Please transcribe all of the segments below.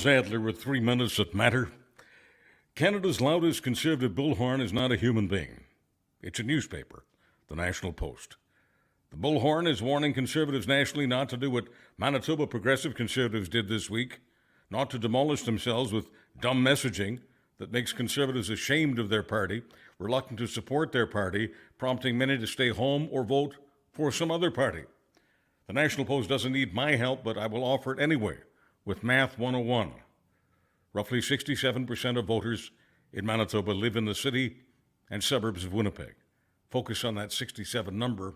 Charles Adler with 3 Minutes That Matter. Canada's loudest conservative bullhorn is not a human being. It's a newspaper, the National Post. The bullhorn is warning conservatives nationally not to do what Manitoba progressive conservatives did this week, not to demolish themselves with dumb messaging that makes conservatives ashamed of their party, reluctant to support their party, prompting many to stay home or vote for some other party. The National Post doesn't need my help, but I will offer it anyway with Math 101. Roughly 67% of voters in Manitoba live in the city and suburbs of Winnipeg. Focus on that 67 number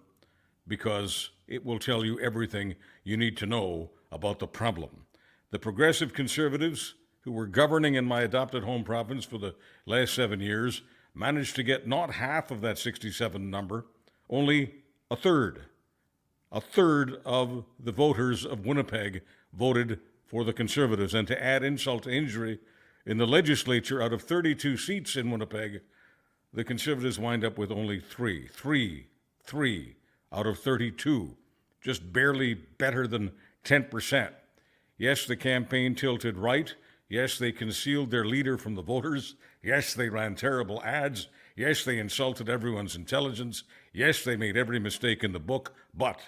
because it will tell you everything you need to know about the problem. The progressive conservatives who were governing in my adopted home province for the last 7 years managed to get not half of that 67 number, only a third. A third of the voters of Winnipeg voted for the Conservatives. And to add insult to injury, in the legislature, out of 32 seats in Winnipeg, the Conservatives wind up with only three out of 32, just barely better than 10%. Yes, the campaign tilted right. Yes, they concealed their leader from the voters. Yes, they ran terrible ads. Yes, they insulted everyone's intelligence. Yes, they made every mistake in the book. But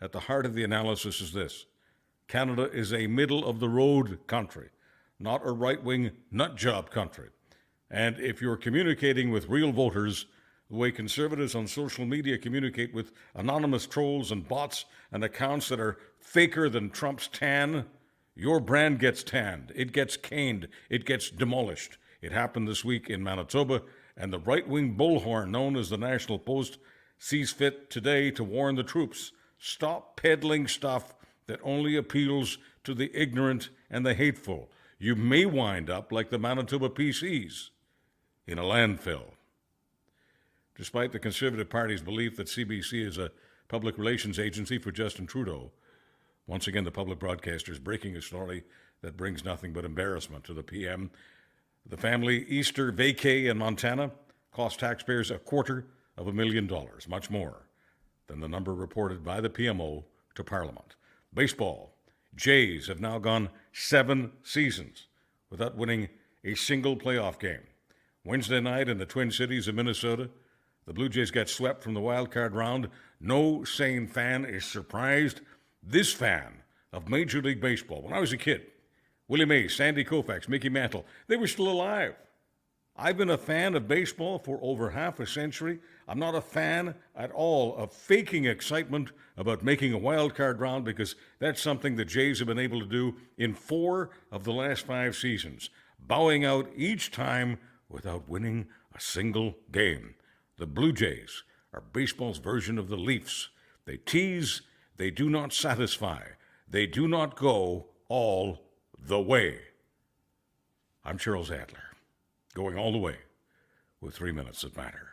at the heart of the analysis is this: Canada is a middle-of-the-road country, not a right-wing nut-job country. And if you're communicating with real voters the way conservatives on social media communicate with anonymous trolls and bots and accounts that are faker than Trump's tan, your brand gets tanned, it gets caned, it gets demolished. It happened this week in Manitoba, and the right-wing bullhorn known as the National Post sees fit today to warn the troops: stop peddling stuff that only appeals to the ignorant and the hateful. You may wind up like the Manitoba PCs, in a landfill. Despite the Conservative Party's belief that CBC is a public relations agency for Justin Trudeau, once again the public broadcaster is breaking a story that brings nothing but embarrassment to the PM. The family Easter vacay in Montana cost taxpayers $250,000, much more than the number reported by the PMO to Parliament. Baseball. Jays have now gone 7 seasons without winning a single playoff game. Wednesday night in the Twin Cities of Minnesota, the Blue Jays got swept from the wild card round. No sane fan is surprised. This fan of Major League Baseball, when I was a kid, Willie Mays, Sandy Koufax, Mickey Mantle, they were still alive. I've been a fan of baseball for over half a century. I'm not a fan at all of faking excitement about making a wild card round, because that's something the Jays have been able to do in 4 of the last 5 seasons, bowing out each time without winning a single game. The Blue Jays are baseball's version of the Leafs. They tease, they do not satisfy, they do not go all the way. I'm Charles Adler, going all the way with 3 Minutes That Matter.